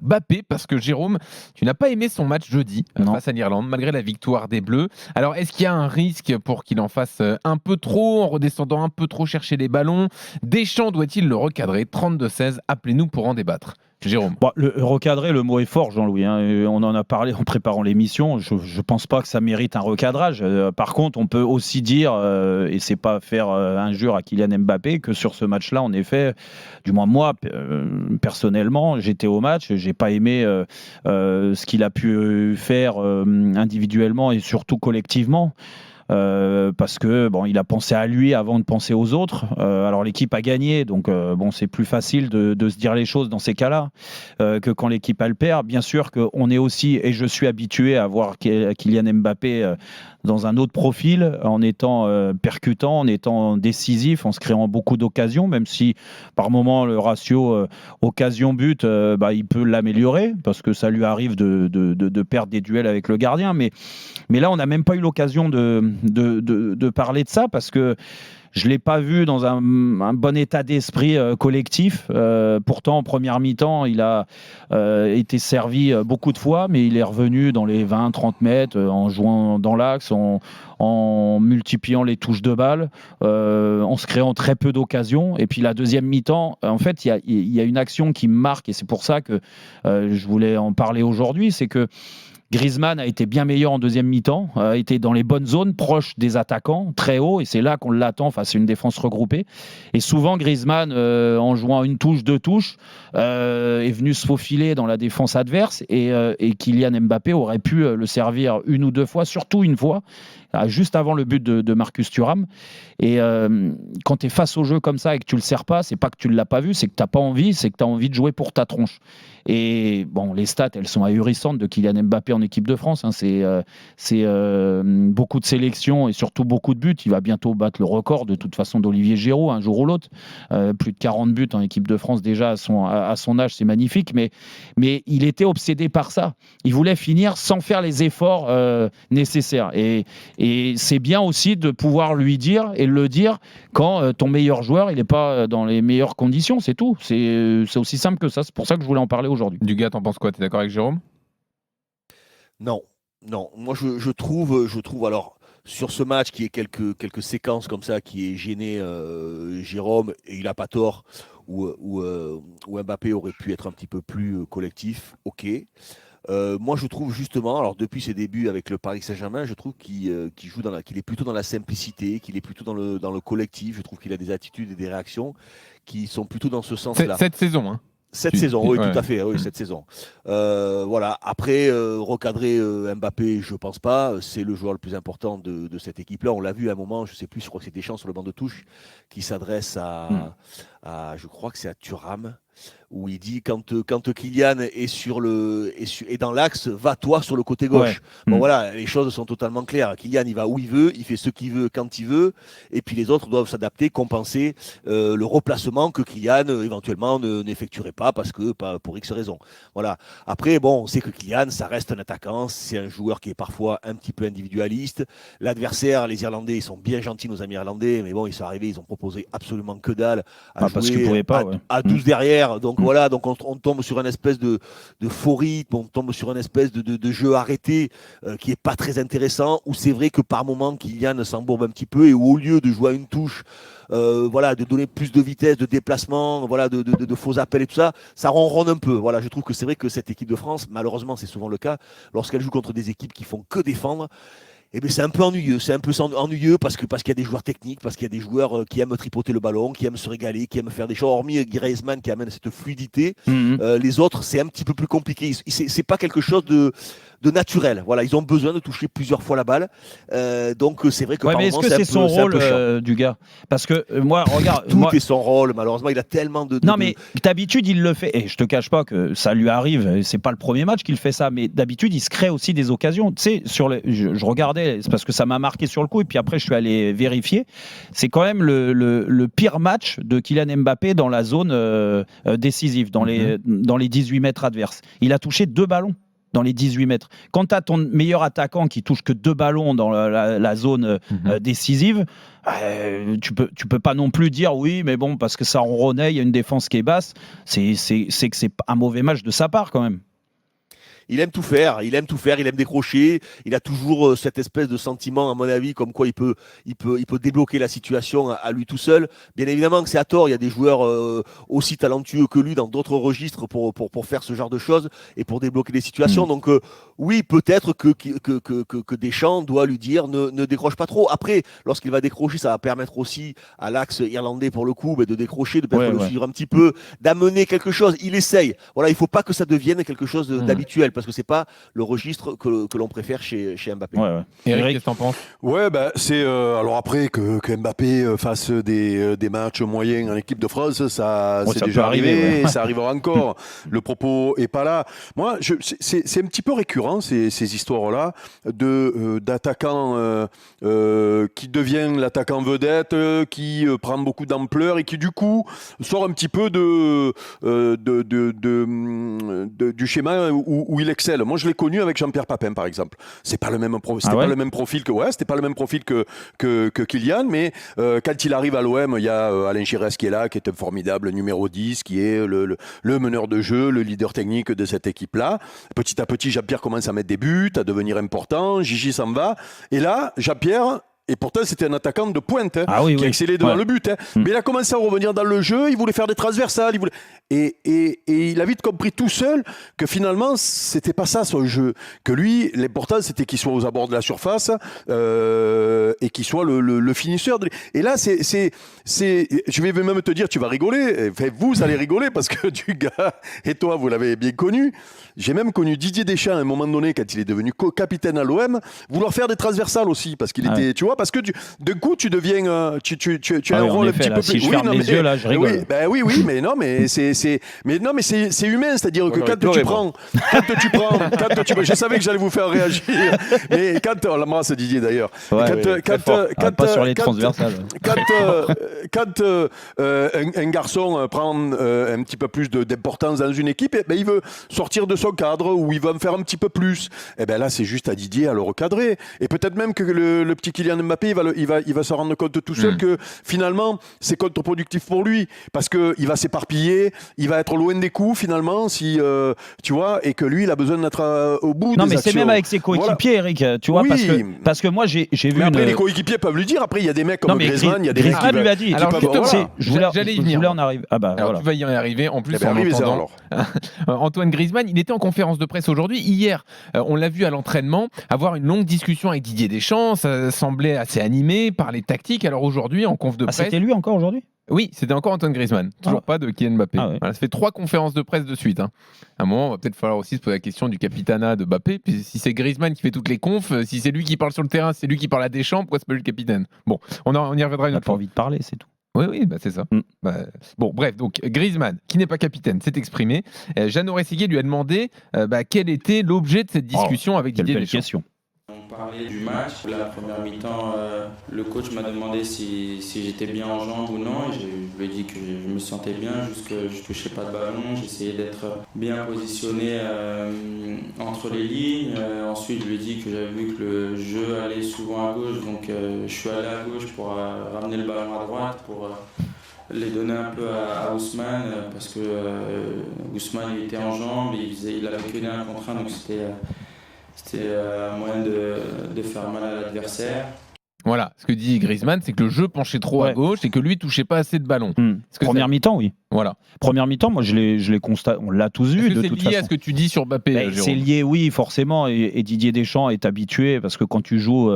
Mbappé, parce que Jérôme, tu n'as pas aimé son match jeudi face à l'Irlande, malgré la victoire des Bleus. Alors, est-ce qu'il y a un risque pour qu'il en fasse un peu trop, en redescendant un peu trop chercher les ballons? Deschamps doit-il le recadrer? 32-16, appelez-nous pour en débattre. Jérôme. Bon, recadrer, le mot est fort, Jean-Louis. On en a parlé en préparant l'émission. Je ne pense pas que ça mérite un recadrage. Par contre, on peut aussi dire, et c'est pas faire injure à Kylian Mbappé, que sur ce match-là, en effet, du moins moi, personnellement, j'étais au match, j'ai pas aimé ce qu'il a pu faire individuellement et surtout collectivement. Parce que il a pensé à lui avant de penser aux autres. Alors l'équipe a gagné, donc c'est plus facile de se dire les choses dans ces cas-là que quand l'équipe elle perd. Bien sûr qu'on est aussi, et je suis habitué à voir Kylian Mbappé dans un autre profil, en étant percutant, en étant décisif, en se créant beaucoup d'occasions, même si par moment le ratio occasion-but, il peut l'améliorer, parce que ça lui arrive de perdre des duels avec le gardien. Mais là, on n'a même pas eu l'occasion de parler de ça, parce que je ne l'ai pas vu dans un bon état d'esprit collectif. Pourtant, en première mi-temps, il a été servi beaucoup de fois, mais il est revenu dans les 20-30 mètres en jouant dans l'axe, en multipliant les touches de balle, en se créant très peu d'occasions. Et puis la deuxième mi-temps, en fait, il y a une action qui me marque, et c'est pour ça que je voulais en parler aujourd'hui, c'est que Griezmann a été bien meilleur en deuxième mi-temps, a été dans les bonnes zones, proche des attaquants, très haut, et c'est là qu'on l'attend face à une défense regroupée. Et souvent, Griezmann, en jouant une touche, deux touches, est venu se faufiler dans la défense adverse, et Kylian Mbappé aurait pu le servir une ou deux fois, surtout une fois, juste avant le but de Marcus Thuram. Et quand tu es face au jeu comme ça et que tu le sers pas, c'est pas que tu ne l'as pas vu, c'est que tu n'as pas envie, c'est que tu as envie de jouer pour ta tronche. Et les stats, elles sont ahurissantes de Kylian Mbappé en équipe de France. C'est beaucoup de sélections et surtout beaucoup de buts. Il va bientôt battre le record de toute façon d'Olivier Giroud, un jour ou l'autre. Plus de 40 buts en équipe de France déjà à son âge, c'est magnifique. Mais il était obsédé par ça. Il voulait finir sans faire les efforts nécessaires. Et c'est bien aussi de pouvoir lui dire et le dire quand ton meilleur joueur, il n'est pas dans les meilleures conditions, c'est tout. C'est aussi simple que ça. C'est pour ça que je voulais en parler aujourd'hui. Dugas, t'en penses quoi? T'es d'accord avec Jérôme? Non. Moi, je trouve, alors, sur ce match qui est quelques séquences comme ça qui est gêné Jérôme, et il n'a pas tort, où Mbappé aurait pu être un petit peu plus collectif, ok. Moi, je trouve justement, alors depuis ses débuts avec le Paris Saint-Germain, je trouve qu'il est plutôt dans la simplicité, qu'il est plutôt dans le collectif. Je trouve qu'il a des attitudes et des réactions qui sont plutôt dans ce sens-là. Cette saison, hein. Cette saison, oui, tout à fait, oui, cette saison. Voilà. Après, recadrer Mbappé, je pense pas. C'est le joueur le plus important de cette équipe-là. On l'a vu à un moment, je sais plus, je crois que c'est Deschamps sur le banc de touche, qui s'adresse à je crois que c'est à Thuram, où il dit quand Kylian est dans l'axe, va toi sur le côté gauche. Ouais. Bon voilà, les choses sont totalement claires. Kylian, il va où il veut, il fait ce qu'il veut quand il veut, et puis les autres doivent s'adapter, compenser le replacement que Kylian éventuellement n'effectuerait pas pour X raisons. Voilà. Après, on sait que Kylian, ça reste un attaquant, c'est un joueur qui est parfois un petit peu individualiste. L'adversaire, les Irlandais, ils sont bien gentils, nos amis irlandais, mais ils sont arrivés, ils ont proposé absolument que dalle à parce qu'ils pouvaient pas, à 12 derrière. Donc voilà, donc on tombe sur une espèce de faux rythme, on tombe sur une espèce de jeu arrêté qui est pas très intéressant, où c'est vrai que par moment Kylian s'embourbe un petit peu, et où au lieu de jouer à une touche, de donner plus de vitesse, de déplacement, de faux appels et tout ça, ça ronronne un peu. Voilà, je trouve que c'est vrai que cette équipe de France, malheureusement c'est souvent le cas, lorsqu'elle joue contre des équipes qui font que défendre, c'est un peu ennuyeux. C'est un peu ennuyeux parce qu'il y a des joueurs techniques, parce qu'il y a des joueurs qui aiment tripoter le ballon, qui aiment se régaler, qui aiment faire des choses. Hormis Griezmann qui amène cette fluidité, les autres, c'est un petit peu plus compliqué. C'est pas quelque chose de naturel. Voilà, ils ont besoin de toucher plusieurs fois la balle. Donc c'est vrai que par mais moment, est-ce que c'est son rôle du gars? Parce que moi, regarde, tout est son rôle. Malheureusement, il a tellement de. Non, mais d'habitude, il le fait. Et je te cache pas que ça lui arrive. C'est pas le premier match qu'il fait ça, mais d'habitude, il se crée aussi des occasions. Tu sais, je regardais, c'est parce que ça m'a marqué sur le coup, et puis après, je suis allé vérifier. C'est quand même le pire match de Kylian Mbappé dans la zone décisive, dans les 18 mètres adverses. Il a touché 2 ballons. dans les 18 mètres. Quand tu as ton meilleur attaquant qui touche que 2 ballons dans la zone décisive, tu peux pas non plus dire oui, mais bon, parce que ça ronronnait, il y a une défense qui est basse. C'est que c'est un mauvais match de sa part quand même. Il aime tout faire, il aime décrocher, il a toujours cette espèce de sentiment, à mon avis, comme quoi il peut débloquer la situation à lui tout seul. Bien évidemment que c'est à tort, il y a des joueurs aussi talentueux que lui dans d'autres registres pour faire ce genre de choses et pour débloquer des situations. Donc oui, peut-être que Deschamps doit lui dire ne décroche pas trop. Après, lorsqu'il va décrocher, ça va permettre aussi à l'axe irlandais pour le coup de décrocher, de peut-être le suivre un petit peu, d'amener quelque chose. Il essaye. Voilà, il faut pas que ça devienne quelque chose d'habituel. Parce que c'est pas le registre que l'on préfère chez Mbappé. Eric, qu'est-ce que t'en penses ? Ouais, c'est alors après que Mbappé fasse des matchs moyens en équipe de France, ça c'est déjà arrivé, ça arrivera encore. Le propos est pas là. Moi, c'est un petit peu récurrent ces histoires-là d'attaquant qui devient l'attaquant vedette, qui prend beaucoup d'ampleur et qui du coup sort un petit peu du schéma où il excelle. Moi, je l'ai connu avec Jean-Pierre Papin, par exemple. C'est pas le même pas le même profil c'était pas le même profil que Kylian, mais quand il arrive à l'OM, il y a Alain Giresse qui est là, qui est un formidable numéro 10, qui est le meneur de jeu, le leader technique de cette équipe-là. Petit à petit, Jean-Pierre commence à mettre des buts, à devenir important, Gigi s'en va. Et là, Jean-Pierre... Et pourtant, c'était un attaquant de pointe qui excellait devant le but. Mais il a commencé à revenir dans le jeu, il voulait faire des transversales. Et il a vite compris tout seul que finalement, c'était pas ça son jeu. Que lui, l'important, c'était qu'il soit aux abords de la surface et qu'il soit le finisseur. Et là, je vais même te dire, tu vas rigoler. Enfin, vous allez rigoler parce que du gars, et toi, vous l'avez bien connu. J'ai même connu Didier Deschamps à un moment donné, quand il est devenu capitaine à l'OM, vouloir faire des transversales aussi. Parce qu'il était, tu vois, parce que d'un coup, tu deviens, tu as un rôle un petit peu plus. Si je ferme les yeux, là, je rigole. Oui, mais non, mais c'est humain, c'est-à-dire que quand tu prends, je savais que j'allais vous faire réagir, mais quand on l'embrasse Didier d'ailleurs, pas sur les transversales. Quand un garçon prend un petit peu plus d'importance dans une équipe, il veut sortir de son cadre ou il va me faire un petit peu plus. Et ben là, c'est juste à Didier à le recadrer. Et peut-être même que le petit Kylian Mbappé, il va se rendre compte tout seul que finalement, c'est contre-productif pour lui parce que il va s'éparpiller, il va être loin des coups finalement, si tu vois, et que lui, il a besoin d'être au bout. Non, des mais actions. c'est même avec ses coéquipiers, Eric. Tu vois, parce que moi, j'ai vu. Mais après, les coéquipiers peuvent lui dire. Après, il y a des mecs comme Griezmann, il y a des mecs qui lui a dit. Alors justement, j'allais y venir. En arriver. Ah bah, alors, tu vas y arriver. En plus, en entendant Antoine Griezmann, il était en conférence de presse aujourd'hui. Hier, on l'a vu à l'entraînement avoir une longue discussion avec Didier Deschamps. Ça semblait assez animé, parler tactique. Alors aujourd'hui, en conf de presse. C'était lui encore aujourd'hui ? Oui, c'était encore Antoine Griezmann. Toujours pas de Kylian Mbappé. Voilà, ça fait 3 conférences de presse de suite. À un moment, il va peut-être falloir aussi se poser la question du capitanat de Mbappé. Puis si c'est Griezmann qui fait toutes les confs, si c'est lui qui parle sur le terrain, c'est lui qui parle à Deschamps, pourquoi c'est pas lui le capitaine ? Bon, on y reviendra une autre fois. Pas envie de parler, c'est tout. Oui, c'est ça. Bon, bref, donc Griezmann, qui n'est pas capitaine, s'est exprimé. Jeannot Rességuier lui a demandé quel était l'objet de cette discussion avec Didier Deschamps. On parlait du match. La première mi-temps, le coach m'a demandé si j'étais bien en jambes ou non. Et je lui ai dit que je me sentais bien, juste que je ne touchais pas de ballon. J'essayais d'être bien positionné entre les lignes. Ensuite, je lui ai dit que j'avais vu que le jeu allait souvent à gauche. Donc, je suis allé à gauche pour ramener le ballon à droite, pour les donner un peu à Ousmane. Parce que Ousmane il était en jambes, il avait que des 1 contre 1. Donc, c'était un moyen de faire mal à l'adversaire. Voilà, ce que dit Griezmann, c'est que le jeu penchait trop à gauche et que lui touchait pas assez de ballons. Première mi-temps, oui. Voilà. Première mi-temps, moi je l'ai constaté, on l'a tous vu de toute façon. C'est lié à ce que tu dis sur Mbappé. C'est lié, oui, forcément, et Didier Deschamps est habitué parce que quand tu joues.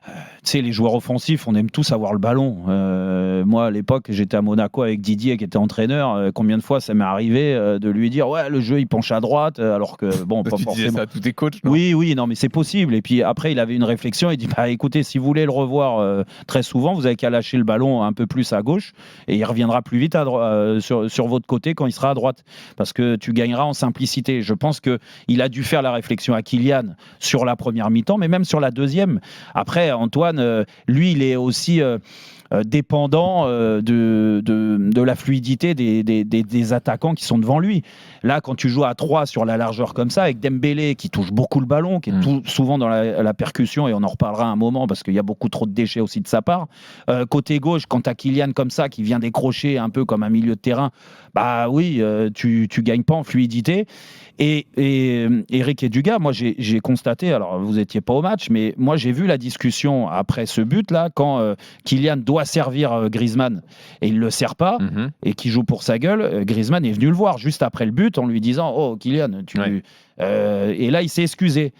Tu sais, les joueurs offensifs, on aime tous avoir le ballon. Moi, à l'époque, j'étais à Monaco avec Didier, qui était entraîneur. Combien de fois ça m'est arrivé de lui dire ouais, le jeu il penche à droite, alors que bon, pas tu forcément. Disais ça à tous tes coachs, non ? Oui, non, mais c'est possible. Et puis après, il avait une réflexion. Il dit bah écoutez, si vous voulez le revoir très souvent, vous avez qu'à lâcher le ballon un peu plus à gauche, et il reviendra plus vite sur votre côté quand il sera à droite, parce que tu gagneras en simplicité. Je pense que il a dû faire la réflexion à Kylian sur la première mi-temps, mais même sur la deuxième. Après, Antoine, lui, il est aussi dépendant de la fluidité des attaquants qui sont devant lui. Là, quand tu joues à 3 sur la largeur comme ça, avec Dembélé qui touche beaucoup le ballon, qui est souvent dans la percussion, et on en reparlera un moment parce qu'il y a beaucoup trop de déchets aussi de sa part. Côté gauche, quand tu as Kylian comme ça, qui vient décrocher un peu comme un milieu de terrain, bah oui, tu gagnes pas en fluidité. Et Eric et Dugas, moi j'ai constaté, alors vous étiez pas au match, mais moi j'ai vu la discussion après ce but là, quand Kylian doit servir Griezmann et il le sert pas, et qui joue pour sa gueule. Griezmann est venu le voir juste après le but en lui disant: oh Kylian, et là il s'est excusé.